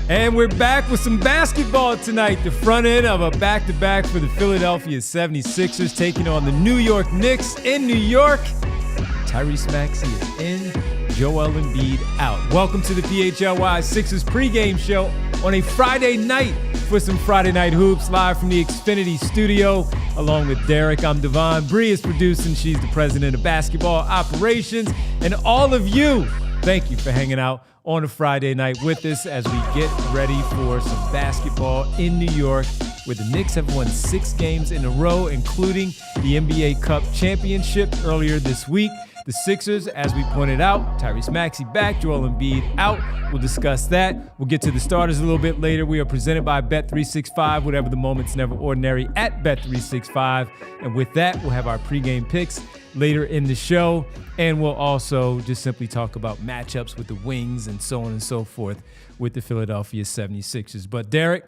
And we're back with some basketball tonight. The front end of a back-to-back for the Philadelphia 76ers taking on the New York Knicks in New York. Tyrese Maxey is in, Joel Embiid out. Welcome to the PHLY Sixers pregame show on a Friday night for some Friday Night Hoops live from the Xfinity studio. Along with Derek, I'm Devon. Bree is producing. She's the president of basketball operations. And all of you, thank you for hanging out on a Friday night with us as we get ready for some basketball in New York, where the Knicks have won 6 games in a row, including the NBA Cup championship earlier this week. The Sixers, as we pointed out, Tyrese Maxey back, Joel Embiid out. We'll discuss that. We'll get to the starters a little bit later. We are presented by Bet365, whatever the moment's never ordinary at Bet365. And with that, we'll have our pregame picks later in the show. And we'll also just simply talk about matchups with the Wings and so on and so forth with the Philadelphia 76ers. But Derek,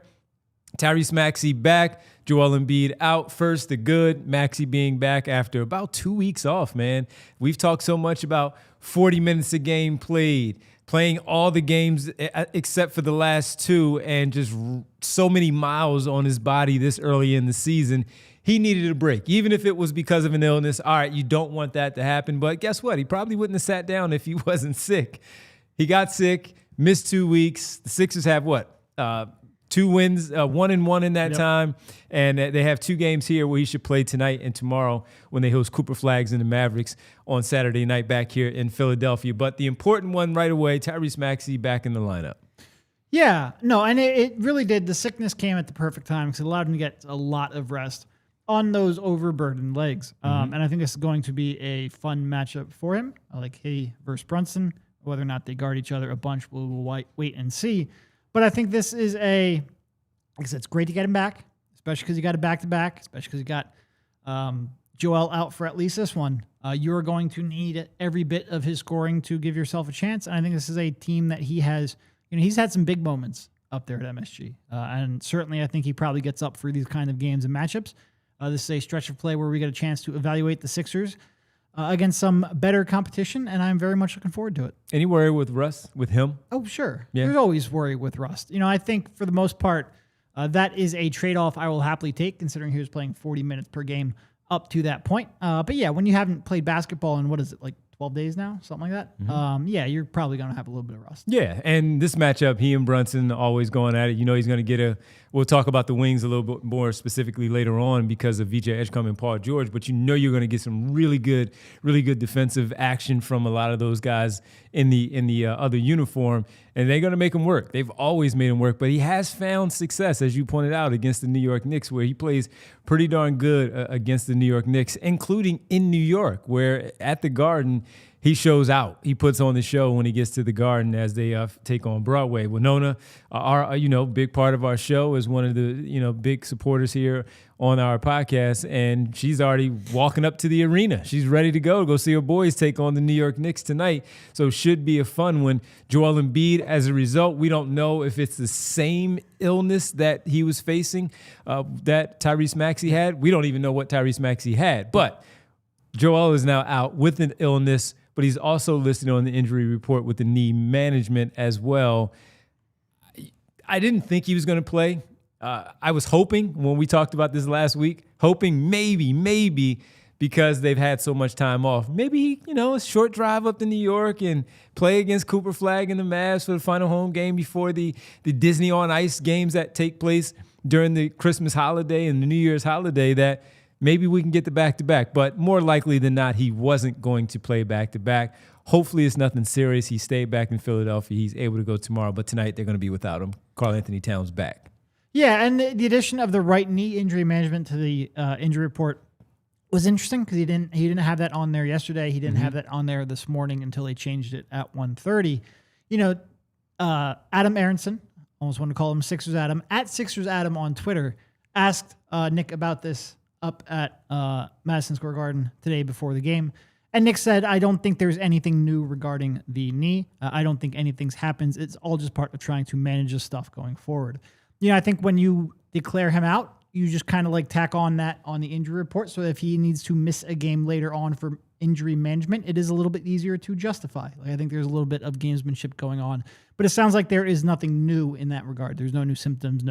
Tyrese Maxey back, Joel Embiid out. First, the good, Maxey being back after about 2 weeks off, man. We've talked so much about 40 minutes a game played, playing all the games except for the last 2, and just so many miles on his body this early in the season. He needed a break, even if it was because of an illness. All right, you don't want that to happen, but guess what? He probably wouldn't have sat down if he wasn't sick. He got sick, missed 2 weeks. The Sixers have what? 2 wins, 1-1 in that time. And they have 2 games here where he should play tonight and tomorrow when they host Cooper Flags and the Mavericks on Saturday night back here in Philadelphia. But the important one right away, Tyrese Maxey back in the lineup. Yeah, no, and it really did. The sickness came at the perfect time because it allowed him to get a lot of rest on those overburdened legs. And I think this is going to be a fun matchup for him. I like Hay versus Brunson. Whether or not they guard each other a bunch, we'll wait and see. But I think this is like I said, it's great to get him back, especially because you got a back-to-back, especially because you got Joel out for at least this one. You're going to need every bit of his scoring to give yourself a chance. And I think this is a team that he has, he's had some big moments up there at MSG. And certainly I think he probably gets up for these kind of games and matchups. This is a stretch of play where we get a chance to evaluate the Sixers against some better competition, and I'm very much looking forward to it. Any worry with Russ, with him? Oh, sure. Yeah. There's always worry with Rust. I think for the most part, that is a trade-off I will happily take, considering he was playing 40 minutes per game up to that point. But yeah, when you haven't played basketball in, 12 days now? Something like that? Yeah, you're probably going to have a little bit of rust. Yeah, and this matchup, he and Brunson always going at it. He's going to get we'll talk about the Wings a little bit more specifically later on because of VJ Edgecombe and Paul George, but you're going to get some really good defensive action from a lot of those guys in the other uniform, and they're going to make him work. They've always made him work, but he has found success, as you pointed out, against the New York Knicks, where he plays pretty darn good against the New York Knicks, including in New York, where at the Garden, he shows out. He puts on the show when he gets to the Garden as they take on Broadway. Winona, our big part of our show, is one of the big supporters here on our podcast, and she's already walking up to the arena. She's ready to go see her boys take on the New York Knicks tonight. So it should be a fun one. Joel Embiid, as a result, we don't know if it's the same illness that he was facing that Tyrese Maxey had. We don't even know what Tyrese Maxey had, but Joel is now out with an illness, but he's also listed on the injury report with the knee management as well. I didn't think he was going to play. I was hoping, when we talked about this last week, maybe because they've had so much time off. Maybe, a short drive up to New York and play against Cooper Flag and the Mavs for the final home game before the Disney on Ice games that take place during the Christmas holiday and the New Year's holiday, that maybe we can get the back-to-back. But more likely than not, he wasn't going to play back-to-back. Hopefully it's nothing serious. He stayed back in Philadelphia. He's able to go tomorrow. But tonight they're going to be without him. Karl-Anthony Towns back. Yeah, and the addition of the right knee injury management to the injury report was interesting because he didn't have that on there yesterday. He didn't have that on there this morning until they changed it at 1:30. Adam Aronson, almost want to call him Sixers Adam, at Sixers Adam on Twitter, asked Nick about this up at Madison Square Garden today before the game. And Nick said, I don't think there's anything new regarding the knee. I don't think anything's happens. It's all just part of trying to manage this stuff going forward. I think when you declare him out, you just kind of like tack on that on the injury report. So if he needs to miss a game later on for injury management, it is a little bit easier to justify. Like, I think there's a little bit of gamesmanship going on, but it sounds like there is nothing new in that regard. There's no new symptoms,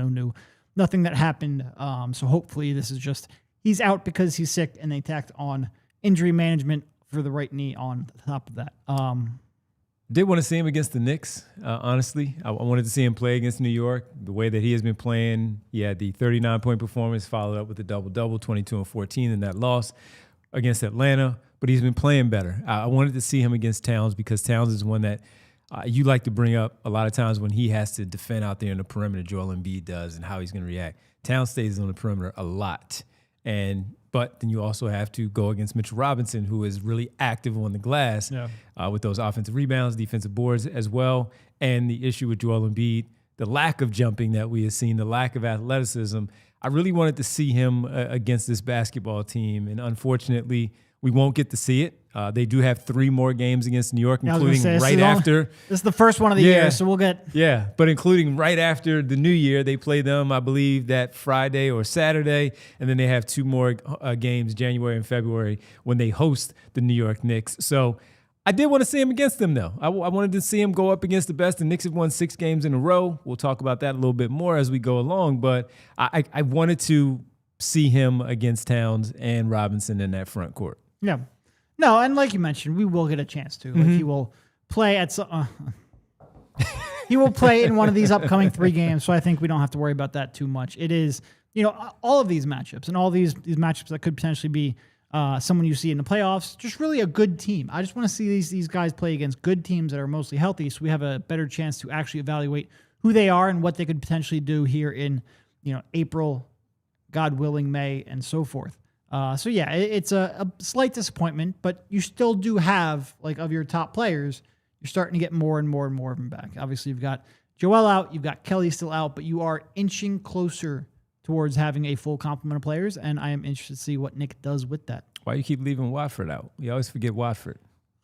nothing that happened. So hopefully this is just, he's out because he's sick and they tacked on injury management for the right knee on top of that. Did want to see him against the Knicks, honestly. I wanted to see him play against New York. The way that he has been playing, he had the 39-point performance, followed up with the double-double, 22 and 14 in that loss against Atlanta. But he's been playing better. I wanted to see him against Towns because Towns is one that you like to bring up a lot of times when he has to defend out there in the perimeter. Joel Embiid does and how he's going to react. Towns stays on the perimeter a lot. But then you also have to go against Mitchell Robinson, who is really active on the glass with those offensive rebounds, defensive boards as well. And the issue with Joel Embiid, the lack of jumping that we have seen, the lack of athleticism. I really wanted to see him against this basketball team. And unfortunately, we won't get to see it. They do have 3 more games against New York, including right after. This is the first one of the year, so we'll get. Yeah, but including right after the New Year, they play them, I believe, that Friday or Saturday, and then they have 2 more games, January and February, when they host the New York Knicks. So I did want to see him against them, though. I wanted to see him go up against the best. The Knicks have won 6 games in a row. We'll talk about that a little bit more as we go along, but I wanted to see him against Towns and Robinson in that front court. Yeah. No, and like you mentioned, we will get a chance to. Like he will play at he will play in one of these upcoming 3 games, so I think we don't have to worry about that too much. It is, all of these matchups and all these matchups that could potentially be someone you see in the playoffs, just really a good team. I just want to see these guys play against good teams that are mostly healthy, so we have a better chance to actually evaluate who they are and what they could potentially do here in April, God willing, May, and so forth. So yeah, it's a slight disappointment, but you still do have, like, of your top players, you're starting to get more and more and more of them back. Obviously, you've got Joel out, you've got Kelly still out, but you are inching closer towards having a full complement of players, and I am interested to see what Nick does with that. Why you keep leaving Watford out? You always forget Watford.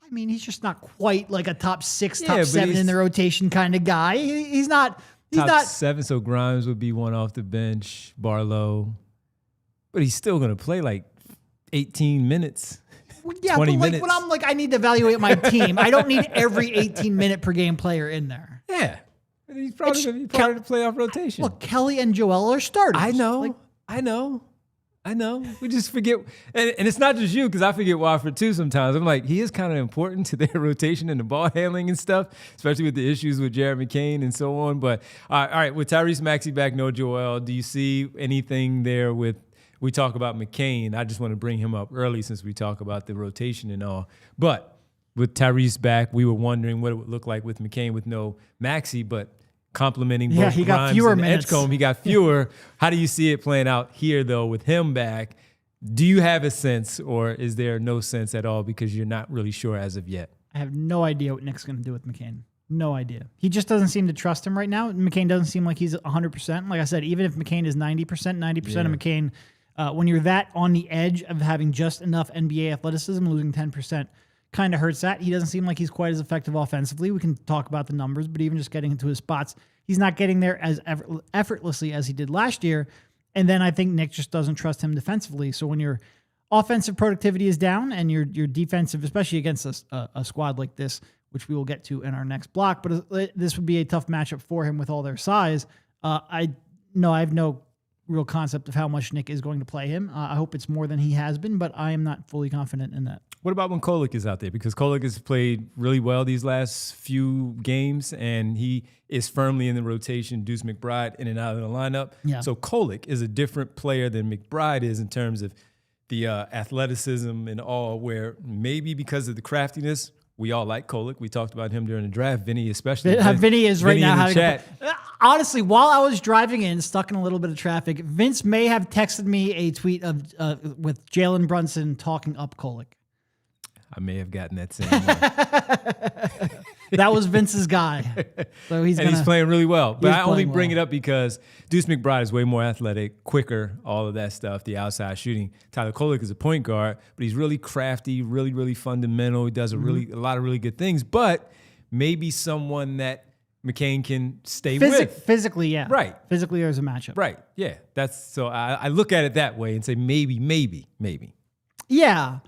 I mean, he's just not quite like a top 6, top 7 in the rotation kind of guy. He's not. Top 7, so Grimes would be one off the bench, Barlow. But he's still going to play like 18 minutes, 20 minutes. When I'm like, I need to evaluate my team, I don't need every 18-minute per game player in there. Yeah. He's probably going to be part of the playoff rotation. Look, Kelly and Joel are starters. I know. We just forget. And it's not just you, because I forget Watford too sometimes. I'm like, he is kind of important to their rotation and the ball handling and stuff, especially with the issues with Jared McCain and so on. But all right, with Tyrese Maxey back, no Joel, do you see anything there with, we talk about McCain. I just want to bring him up early since we talk about the rotation and all. But with Tyrese back, we were wondering what it would look like with McCain with no Maxey, but complimenting both he Grimes got fewer and minutes. Edgecombe. He got fewer. How do you see it playing out here, though, with him back? Do you have a sense, or is there no sense at all because you're not really sure as of yet? I have no idea what Nick's going to do with McCain. No idea. He just doesn't seem to trust him right now. McCain doesn't seem like he's 100%. Like I said, even if McCain is 90% of McCain, when you're that on the edge of having just enough NBA athleticism, losing 10% kind of hurts that. He doesn't seem like he's quite as effective offensively. We can talk about the numbers, but even just getting into his spots, he's not getting there as effortlessly as he did last year. And then I think Nick just doesn't trust him defensively. So when your offensive productivity is down and your defensive, especially against a squad like this, which we will get to in our next block, but this would be a tough matchup for him with all their size. I have no real concept of how much Nick is going to play him. I hope it's more than he has been, but I am not fully confident in that. What about when Kolek is out there? Because Kolek has played really well these last few games, and he is firmly in the rotation. Deuce McBride in and out of the lineup. Yeah. So Kolek is a different player than McBride is in terms of the athleticism and all, where maybe because of the craftiness, we all like Kolek. We talked about him during the draft. Vinny especially. Vinny is right now having chat. Honestly, while I was driving in, stuck in a little bit of traffic, Vince may have texted me a tweet of with Jalen Brunson talking up Kolek. I may have gotten that same one. That was Vince's guy. So he's playing really well. But I only bring it up because Deuce McBride is way more athletic, quicker, all of that stuff, the outside shooting. Tyler Kolek is a point guard, but he's really crafty, really, really fundamental. He does a lot of really good things. But maybe someone that McCain can stay with. Physically, yeah. Right. Physically, there's a matchup. Right. Yeah. So I look at it that way and say maybe. Yeah.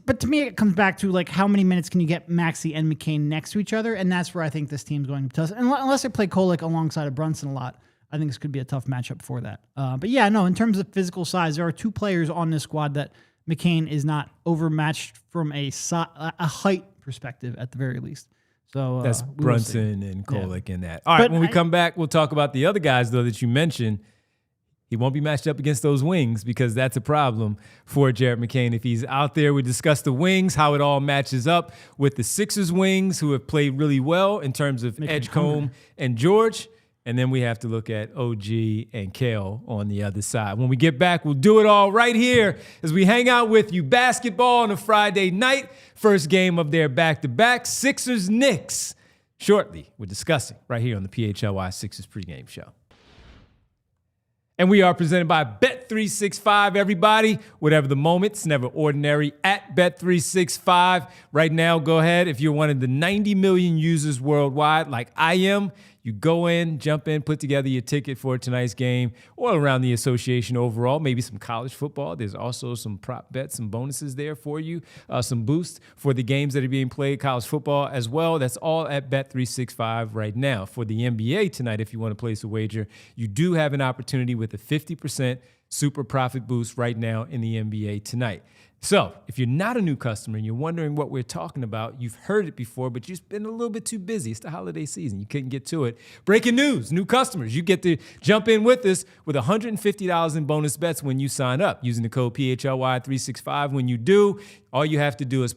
But to me, it comes back to like how many minutes can you get Maxey and McCain next to each other, and that's where I think this team's going to test. Unless they play Kolek alongside of Brunson a lot, I think this could be a tough matchup for that. But yeah, no, in terms of physical size, there are two players on this squad that McCain is not overmatched from a height perspective at the very least. So that's Brunson and Kolek in that. All right, when we come back, we'll talk about the other guys, though, that you mentioned. He won't be matched up against those wings because that's a problem for Jared McCain. If he's out there, we discuss the wings, how it all matches up with the Sixers wings, who have played really well in terms of Edgecombe and George. And then we have to look at OG and Kale on the other side. When we get back, we'll do it all right here as we hang out with you. Basketball on a Friday night. First game of their back-to-back. Sixers-Knicks. Shortly, we're discussing right here on the PHLY Sixers pregame show. And we are presented by Bet365, everybody. Whatever the moment, it's never ordinary at Bet365. Right now, go ahead. If you're one of the 90 million users worldwide like I am, you go in, jump in, put together your ticket for tonight's game or around the association overall, maybe some college football. There's also some prop bets, some bonuses there for you, some boosts for the games that are being played, college football as well. That's all at Bet365 right now. For the NBA tonight, if you want to place a wager, you do have an opportunity with a 50% super profit boost right now in the NBA tonight. So if you're not a new customer and you're wondering what we're talking about, you've heard it before, but you've been a little bit too busy. It's the holiday season. You couldn't get to it. Breaking news, new customers. You get to jump in with us with $150 in bonus bets when you sign up using the code PHLY365. When you do, all you have to do is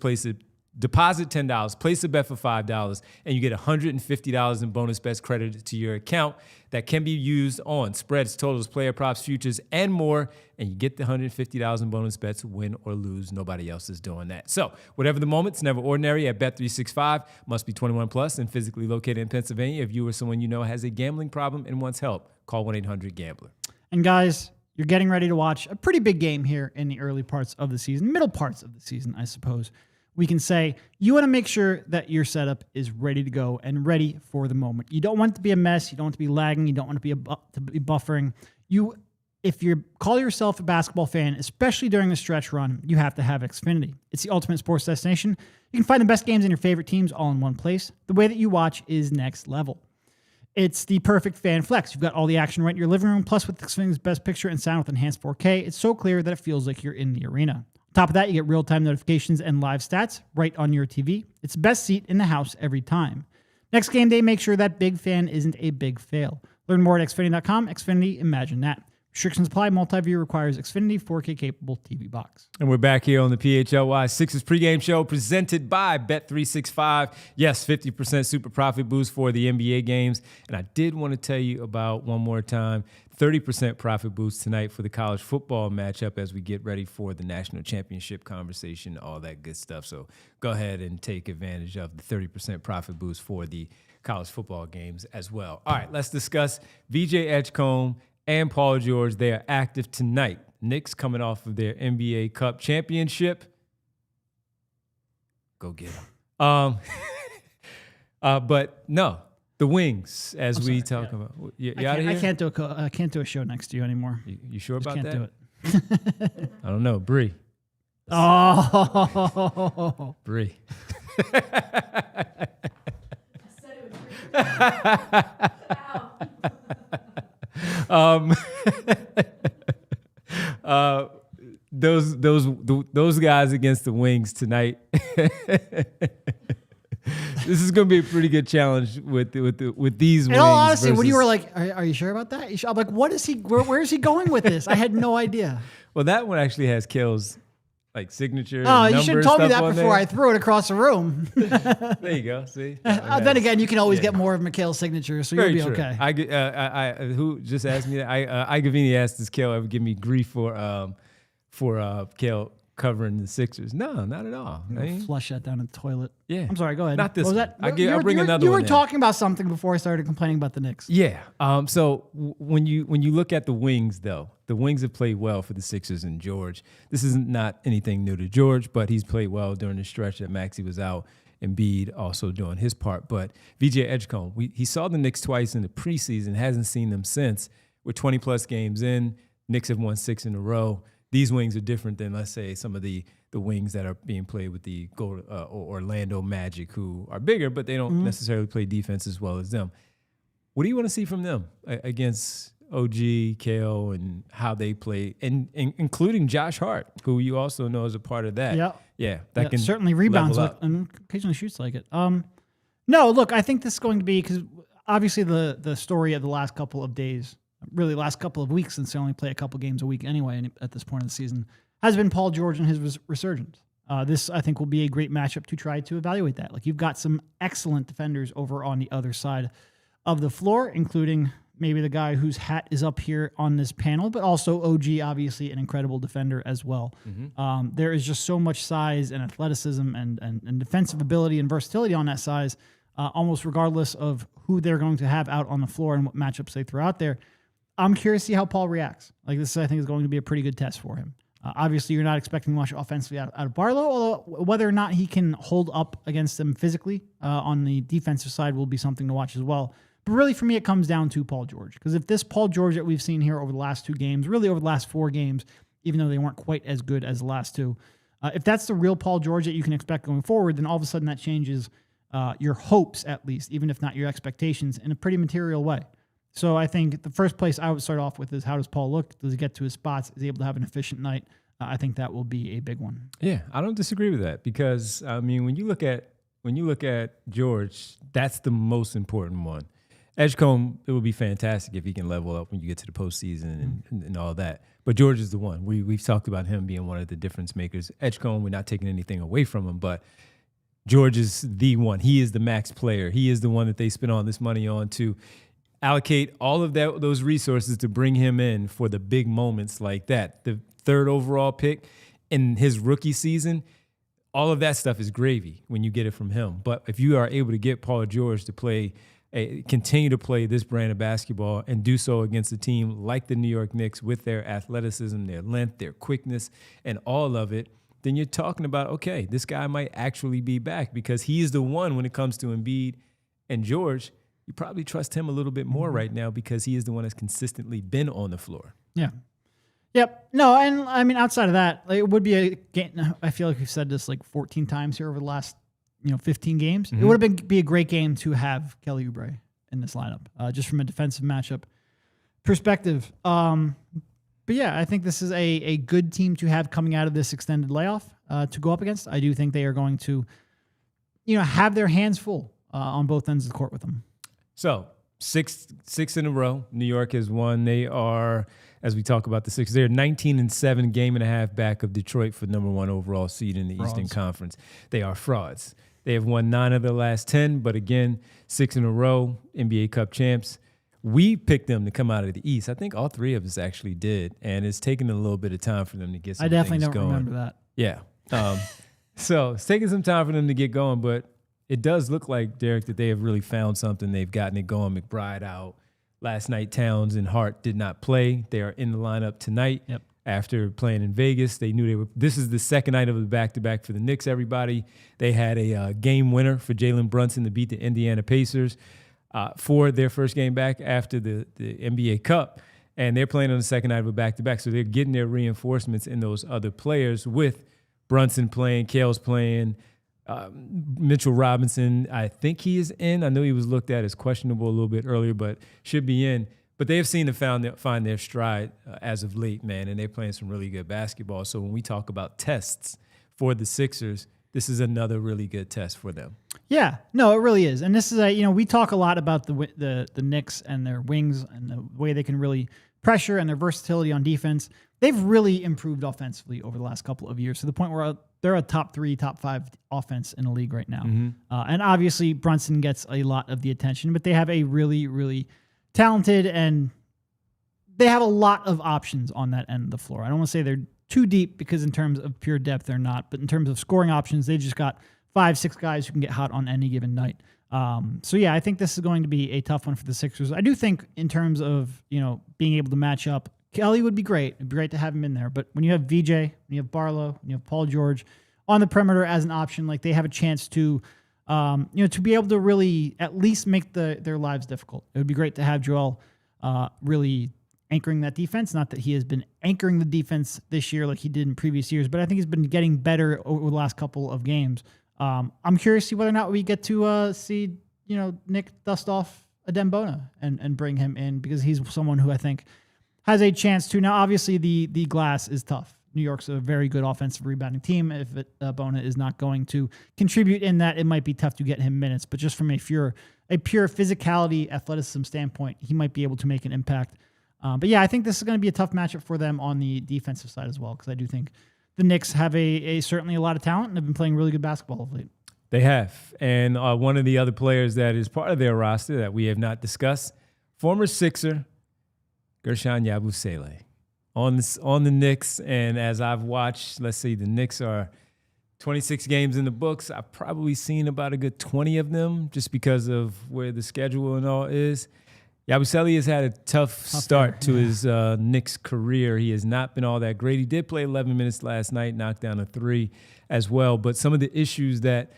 deposit $10, place a bet for $5, and you get $150 in bonus bets credited to your account that can be used on spreads, totals, player props, futures, and more. And you get the $150 in bonus bets, win or lose. Nobody else is doing that. So whatever the moment, it's never ordinary at Bet365. Must be 21 plus and physically located in Pennsylvania. If you or someone you know has a gambling problem and wants help, call 1-800-GAMBLER. And guys, you're getting ready to watch a pretty big game here in the early parts of the season, middle parts of the season, I suppose. We can say you want to make sure that your setup is ready to go and ready for the moment. You don't want it to be a mess. You don't want it to be lagging. You don't want it to be buffering. If you call yourself a basketball fan, especially during the stretch run, you have to have Xfinity. It's the ultimate sports destination. You can find the best games and your favorite teams all in one place. The way that you watch is next level. It's the perfect fan flex. You've got all the action right in your living room, plus with Xfinity's best picture and sound with enhanced 4K, it's so clear that it feels like you're in the arena. Top of that, you get real-time notifications and live stats right on your TV. It's the best seat in the house every time. Next game day, make sure that big fan isn't a big fail. Learn more at Xfinity.com. Xfinity, imagine that. Restrictions apply. Multi-view requires Xfinity 4K capable TV box. And we're back here on the PHLY Sixers pregame show presented by Bet365. Yes, 50% super profit boost for the NBA games. And I did want to tell you about one more time, 30% profit boost tonight for the college football matchup as we get ready for the national championship conversation, all that good stuff. So go ahead and take advantage of the 30% profit boost for the college football games as well. All right, let's discuss VJ Edgecombe and Paul George. They are active tonight. Knicks coming off of their NBA Cup championship. Go get them. But no, the wings, as we talk about. You out of here? I can't do a show next to you anymore. You sure about that? Can't do it. I don't know, Bree. Oh, Bree. Those guys against the wings tonight. This is going to be a pretty good challenge with these wings. In all honesty, when you were like, "Are you sure about that?" I'm like, "What is he? Where is he going with this?" I had no idea. Well, that one actually has Kale's signature. Oh, you should have told me that before I threw it across the room. There you go. See. Then again, you can always get more of Mikhail's signature, so you'll be true. okay. Who just asked me that? Igavini asked, "Does Kale ever give me grief for Kale covering the Sixers?" No, not at all. Flush that down the toilet. Yeah. I'm sorry. Go ahead. Not this. What was that? I'll bring another one. You were talking about something before I started complaining about the Knicks. Yeah. So when you look at the wings, though, the wings have played well for the Sixers and George. This is not anything new to George, but he's played well during the stretch that Maxey was out Embiid also doing his part. But VJ Edgecombe, he saw the Knicks twice in the preseason, hasn't seen them since. We're 20-plus games in. Knicks have won 6 in a row. These wings are different than, let's say, some of the wings that are being played with the Orlando Magic, who are bigger, but they don't necessarily play defense as well as them. What do you want to see from them against OG, KO, and how they play, and including Josh Hart, who you also know is a part of that. Yeah, that can certainly rebounds and occasionally shoots like it. No, look, I think this is going to be, because obviously the story of the last couple of days, really last couple of weeks, since they only play a couple games a week anyway at this point of the season, has been Paul George and his resurgence. This, I think, will be a great matchup to try to evaluate that. Like, you've got some excellent defenders over on the other side of the floor, including maybe the guy whose hat is up here on this panel, but also OG, obviously an incredible defender as well. There is just so much size and athleticism and defensive ability and versatility on that size, almost regardless of who they're going to have out on the floor and what matchups they throw out there. I'm curious to see how Paul reacts. Like, this, I think, is going to be a pretty good test for him. Obviously, you're not expecting much offensively out of Barlow, although whether or not he can hold up against them physically on the defensive side will be something to watch as well. But really, for me, it comes down to Paul George. Because if this Paul George that we've seen here over the last 2 games, really over the last 4 games, even though they weren't quite as good as the last 2, if that's the real Paul George that you can expect going forward, then all of a sudden that changes your hopes, at least, even if not your expectations, in a pretty material way. So I think the first place I would start off with is, how does Paul look? Does he get to his spots? Is he able to have an efficient night? I think that will be a big one. Yeah, I don't disagree with that, because, I mean, when you look at George, that's the most important one. Edgecombe, it would be fantastic if he can level up when you get to the postseason and all that. But George is the one. We've talked about him being one of the difference makers. Edgecombe, we're not taking anything away from him, but George is the one. He is the max player. He is the one that they spent all this money on to allocate all of those resources to bring him in for the big moments like that. The 3rd overall pick in his rookie season, all of that stuff is gravy when you get it from him. But if you are able to get Paul George to continue to play this brand of basketball and do so against a team like the New York Knicks with their athleticism, their length, their quickness, and all of it, then you're talking about, okay, this guy might actually be back, because he is the one when it comes to Embiid and George. You probably trust him a little bit more right now, because he is the one that's consistently been on the floor. Yeah. Yep. No, and I mean, outside of that, it would be a game. I feel like we've said this like 14 times here over the last 15 games. It would be a great game to have Kelly Oubre in this lineup, just from a defensive matchup perspective. But yeah, I think this is a good team to have coming out of this extended layoff to go up against. I do think they are going to, have their hands full on both ends of the court with them. So 6 in a row. New York has won. They are, as we talk about the Sixers, they're 19-7, game and a half back of Detroit for #1 overall seed in the Eastern Conference. They are frauds. They have won 9 of their last 10, but again, 6 in a row, NBA Cup champs. We picked them to come out of the East. I think all 3 of us actually did, and it's taken a little bit of time for them to get some things going. I definitely don't remember that. Yeah. So it's taking some time for them to get going, but it does look like, Derek, that they have really found something. They've gotten it going. McBride out. Last night, Towns and Hart did not play. They are in the lineup tonight. Yep. After playing in Vegas. They knew this is the second night of the back-to-back for the Knicks, everybody. They had a game winner for Jalen Brunson to beat the Indiana Pacers for their first game back after the NBA Cup. And they're playing on the second night of a back-to-back. So they're getting their reinforcements in those other players, with Brunson playing, Kale's playing, Mitchell Robinson, I think he is in. I know he was looked at as questionable a little bit earlier, but should be in. But they have seemed to find their stride as of late, man, and they're playing some really good basketball. So when we talk about tests for the Sixers, this is another really good test for them. Yeah, no, it really is. And this is we talk a lot about the Knicks and their wings and the way they can really pressure and their versatility on defense. They've really improved offensively over the last couple of years to the point where they're a top 3, top 5 offense in the league right now. And obviously Brunson gets a lot of the attention, but they have a really, really talented, and they have a lot of options on that end of the floor. I don't want to say they're too deep, because in terms of pure depth, they're not. But in terms of scoring options, they just got 5-6 guys who can get hot on any given night. So yeah, I think this is going to be a tough one for the Sixers. I do think in terms of, being able to match up, Kelly would be great. It'd be great to have him in there. But when you have VJ, when you have Barlow, when you have Paul George on the perimeter as an option, like, they have a chance to To be able to really at least make their lives difficult. It would be great to have Joel really anchoring that defense. Not that he has been anchoring the defense this year like he did in previous years, but I think he's been getting better over the last couple of games. I'm curious to see whether or not we get to see Nick dust off Adembona and bring him in, because he's someone who I think has a chance to. Now, obviously, the glass is tough. New York's a very good offensive rebounding team. If Bona is not going to contribute in that, it might be tough to get him minutes. But just from a pure physicality, athleticism standpoint, he might be able to make an impact. But yeah, I think this is going to be a tough matchup for them on the defensive side as well, because I do think the Knicks have certainly a lot of talent and have been playing really good basketball of late. They have. And one of the other players that is part of their roster that we have not discussed, former Sixer, Guerschon Yabusele, on the Knicks. And as I've watched, let's see, the Knicks are 26 games in the books. I've probably seen about a good 20 of them just because of where the schedule and all is. Yabusele has had a tough start to his Knicks career. He has not been all that great. He did play 11 minutes last night, knocked down a 3 as well. But some of the issues that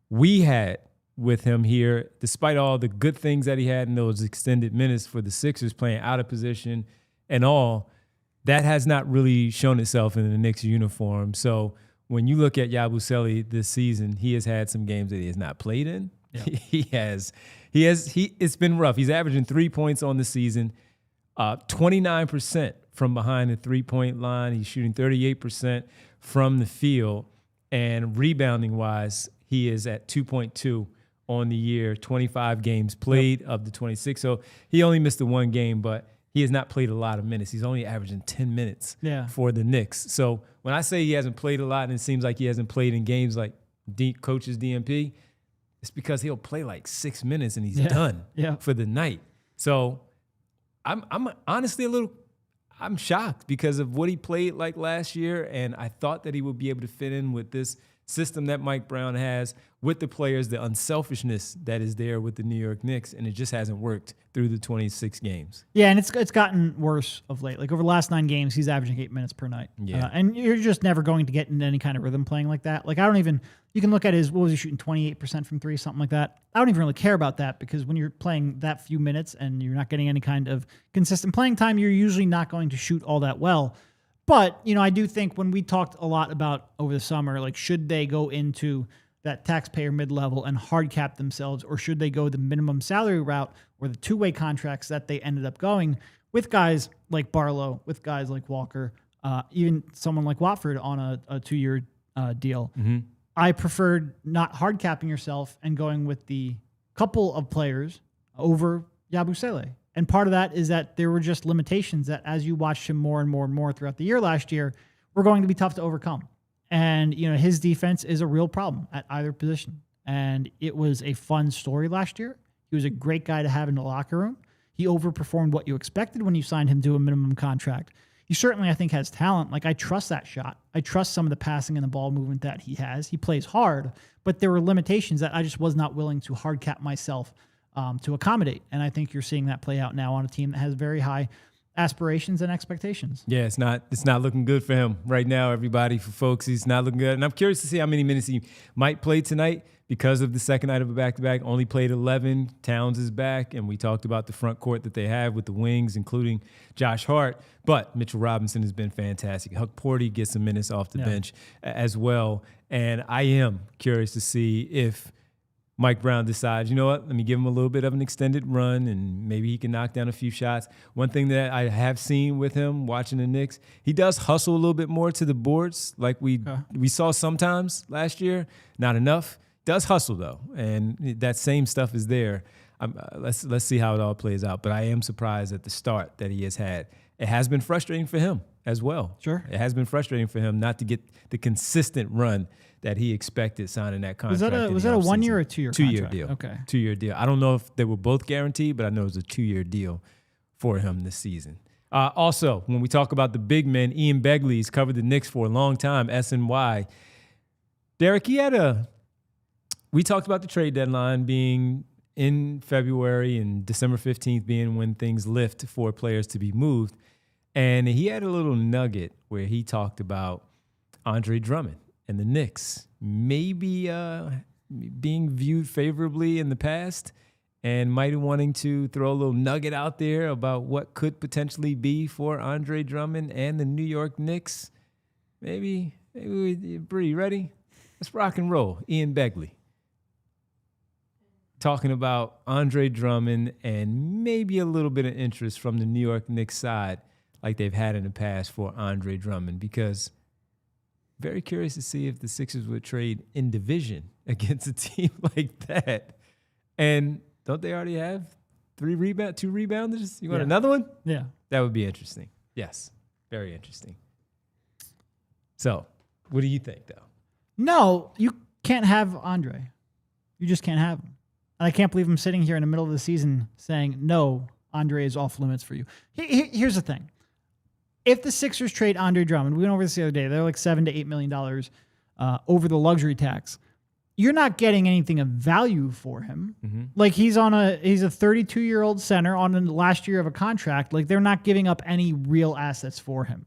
we had with him here, despite all the good things that he had in those extended minutes for the Sixers, playing out of position and all, that has not really shown itself in the Knicks uniform. So when you look at Yabusele this season, he has had some games that he has not played in. Yeah. It's been rough. He's averaging 3 points on the season, 29% from behind the 3-point line. He's shooting 38% from the field, and rebounding wise, he is at 2.2 on the year, 25 games played of the 26. So he only missed the one game, but he has not played a lot of minutes. He's only averaging 10 minutes for the Knicks. So when I say he hasn't played a lot and it seems like he hasn't played in games like coach's DMP, it's because he'll play like 6 minutes and he's done for the night. So I'm honestly I'm shocked because of what he played like last year, and I thought that he would be able to fit in with this system that Mike Brown has, with the players, the unselfishness that is there with the New York Knicks, and it just hasn't worked through the 26 games. Yeah, and it's gotten worse of late. Like over the last 9 games, he's averaging 8 minutes per night. Yeah. And you're just never going to get into any kind of rhythm playing like that. Like you can look at what was he shooting, 28% from 3, something like that. I don't even really care about that, because when you're playing that few minutes and you're not getting any kind of consistent playing time, you're usually not going to shoot all that well. But, I do think when we talked a lot about over the summer, like, should they go into that taxpayer mid-level and hard cap themselves, or should they go the minimum salary route or the two-way contracts that they ended up going with guys like Barlow, with guys like Walker, even someone like Watford on a 2-year deal. Mm-hmm. I preferred not hard capping yourself and going with the couple of players over Yabusele. And part of that is that there were just limitations that, as you watched him more and more and more throughout the year last year, were going to be tough to overcome. And, his defense is a real problem at either position. And it was a fun story last year. He was a great guy to have in the locker room. He overperformed what you expected when you signed him to a minimum contract. He certainly, I think, has talent. Like, I trust that shot. I trust some of the passing and the ball movement that he has. He plays hard, but there were limitations that I just was not willing to hard cap myself to accommodate. And I think you're seeing that play out now on a team that has very high aspirations and expectations. Yeah, it's not looking good for him right now, everybody. For folks, he's not looking good. And I'm curious to see how many minutes he might play tonight, because of the second night of a back-to-back. Only played 11. Towns is back, and we talked about the front court that they have with the wings, including Josh Hart. But Mitchell Robinson has been fantastic. Huck Porty gets some minutes off the bench as well. And I am curious to see if Mike Brown decides, you know what, let me give him a little bit of an extended run and maybe he can knock down a few shots. One thing that I have seen with him watching the Knicks, he does hustle a little bit more to the boards like we saw sometimes last year. Not enough. Does hustle, though, and that same stuff is there. Let's see how it all plays out. But I am surprised at the start that he has had. It has been frustrating for him as well. Sure. It has been frustrating for him not to get the consistent run that he expected signing that contract. Was that a 1 year or 2 year contract? 2-year deal. Okay. 2-year deal. I don't know if they were both guaranteed, but I know it was a 2-year deal for him this season. Also, when we talk about the big men, Ian Begley's covered the Knicks for a long time, SNY. Derek, we talked about the trade deadline being in February and December 15th being when things lift for players to be moved. And he had a little nugget where he talked about Andre Drummond and the Knicks maybe being viewed favorably in the past and might be wanting to throw a little nugget out there about what could potentially be for Andre Drummond and the New York Knicks. Maybe Bree, ready? Let's rock and roll. Ian Begley talking about Andre Drummond and maybe a little bit of interest from the New York Knicks side like they've had in the past for Andre Drummond, because very curious to see if the Sixers would trade in division against a team like that. And don't they already have two rebounders? You want another one? Yeah. That would be interesting. Yes. Very interesting. So, what do you think, though? No, you can't have Andre. You just can't have him. And I can't believe I'm sitting here in the middle of the season saying, no, Andre is off limits for you. Here's the thing. If the Sixers trade Andre Drummond, we went over this the other day, they're like $7 to $8 million over the luxury tax. You're not getting anything of value for him. Mm-hmm. Like he's a 32-year-old center on the last year of a contract. Like they're not giving up any real assets for him.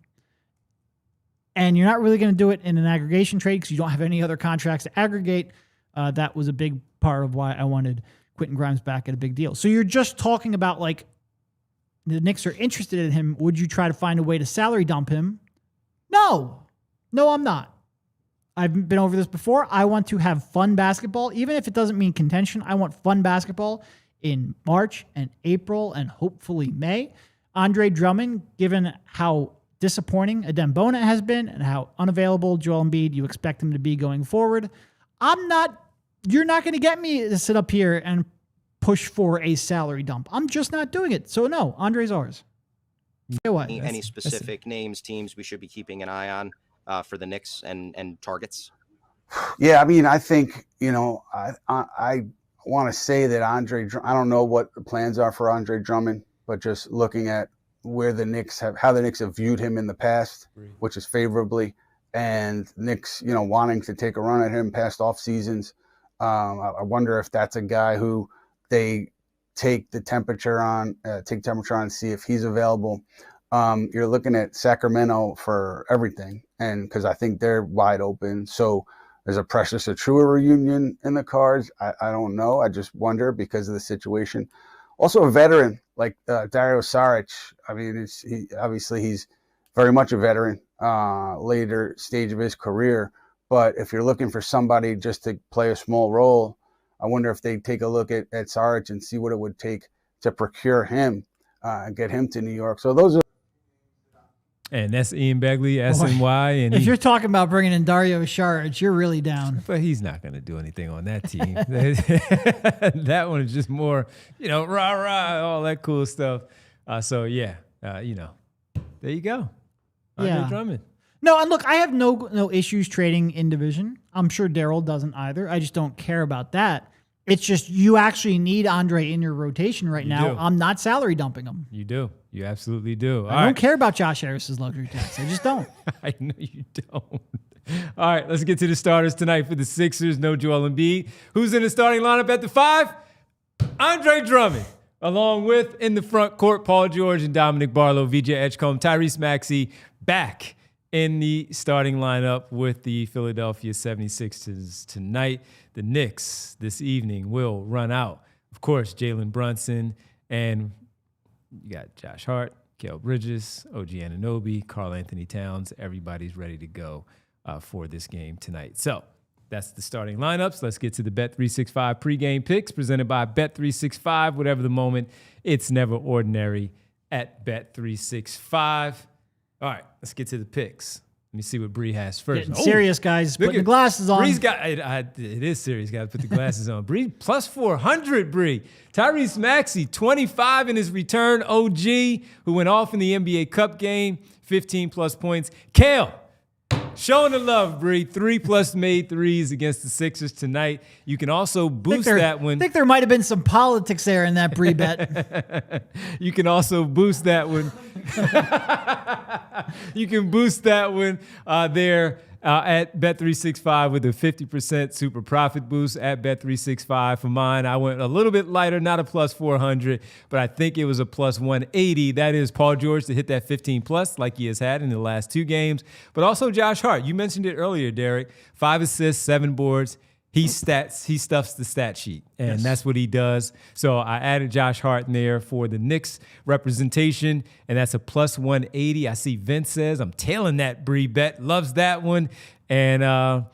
And you're not really going to do it in an aggregation trade because you don't have any other contracts to aggregate. That was a big part of why I wanted Quentin Grimes back at a big deal. So you're just talking about like the Knicks are interested in him. Would you try to find a way to salary dump him? No, I'm not. I've been over this before. I want to have fun basketball, even if it doesn't mean contention. I want fun basketball in March and April and hopefully May. Andre Drummond, given how disappointing Adem Bona has been and how unavailable Joel Embiid you expect him to be going forward, you're not going to get me to sit up here and push for a salary dump. I'm just not doing it. So no, Andre's ours. Any specific names, teams we should be keeping an eye on for the Knicks and targets? Yeah, I mean, I think, I want to say that I don't know what the plans are for Andre Drummond, but just looking at how the Knicks have viewed him in the past, which is favorably, and Knicks, wanting to take a run at him past off seasons. I wonder if that's a guy who they take temperature on, see if he's available. You're looking at Sacramento for everything, and because I think they're wide open. So there's a Precious Achiuwa reunion in the cards. I don't know. I just wonder because of the situation. Also a veteran like Dario Saric. I mean, he's very much a veteran, later stage of his career. But if you're looking for somebody just to play a small role, I wonder if they take a look at Saric and see what it would take to procure him and get him to New York. So those are. And that's Ian Begley, SNY. And if you're talking about bringing in Dario Saric, you're really down. But he's not going to do anything on that team. That one is just more, rah-rah, all that cool stuff. There you go. Andre Drummond. No, and look, I have no issues trading in division. I'm sure Daryl doesn't either. I just don't care about that. It's just you actually need Andre in your rotation right now. Do. I'm not salary dumping him. You do. You absolutely do. I don't care about Josh Harris's luxury tax. I just don't. I know you don't. All right, let's get to the starters tonight for the Sixers. No Joel Embiid. Who's in the starting lineup at the 5? Andre Drummond. Along with, in the front court, Paul George and Dominic Barlow, VJ Edgecombe, Tyrese Maxey back in the starting lineup with the Philadelphia 76ers tonight. The Knicks this evening will run out, of course, Jalen Brunson, and you got Josh Hart, Mikal Bridges, OG Anunoby, Karl-Anthony Towns. Everybody's ready to go for this game tonight. So that's the starting lineups. Let's get to the Bet365 pregame picks presented by Bet365. Whatever the moment, it's never ordinary at Bet365. All right, let's get to the picks. Let me see what Bree has first. Getting serious, guys. Putting the glasses on. Bree's got it is serious. Got to put the glasses on. Bree plus 400. Bree. Tyrese Maxey 25 in his return. OG who went off in the NBA Cup game, 15 plus points. Kale showing the love. Bree 3+ made threes against the Sixers tonight. You can also boost that one. I think there might have been some politics there in that Bree bet. You can also boost that one. You can boost that one there at Bet365 with a 50% super profit boost at Bet365. For mine, I went a little bit lighter, not a plus 400, but I think it was a plus 180. That is Paul George to hit that 15 plus like he has had in the last 2 games, but also Josh Hart. You mentioned it earlier, Derek. 5 assists, 7 boards. He stuffs the stat sheet, and that's what he does. So I added Josh Hart in there for the Knicks representation, and that's a plus 180. I see Vince says, I'm tailing that Bree bet, loves that one. And,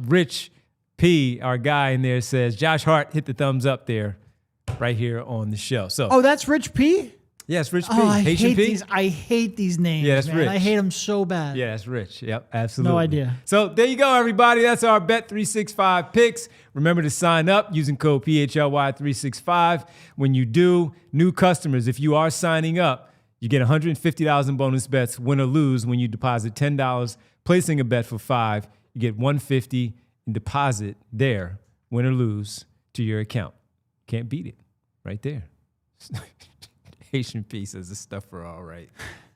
Rich P, our guy in there, says, Josh Hart, hit the thumbs up there right here on the show. So, that's Rich P? Yes, Rich P. Oh, I P. hate these names. Yeah, that's man. Rich. I hate them so bad. Yeah, that's Rich. Yep, absolutely. No idea. So there you go, everybody. That's our Bet365 picks. Remember to sign up using code PHLY365. When you do, new customers, if you are signing up, you get $150 in bonus bets, win or lose, when you deposit $10. Placing a bet for $5, you get $150 in deposit there, win or lose, to your account. Can't beat it. Right there. Haitian P says this stuff for all right.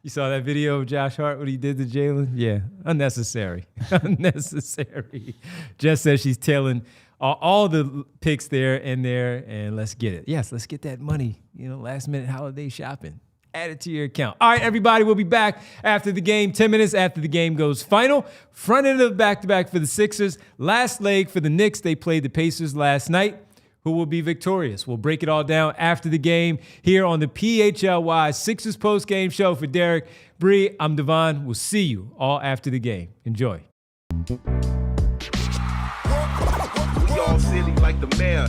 You saw that video of Josh Hart, what he did to Jalen? Yeah, unnecessary. Unnecessary. Jess says she's tailing all the picks there, and let's get it. Yes, let's get that money. Last minute holiday shopping. Add it to your account. All right, everybody, we'll be back after the game, 10 minutes after the game goes final. Front end of the back-to-back for the Sixers. Last leg for the Knicks. They played the Pacers last night. Who will be victorious? We'll break it all down after the game here on the PHLY Sixers post-game show. For Derek, Bree, I'm Devon. We'll see you all after the game. Enjoy. We all silly like the mayor.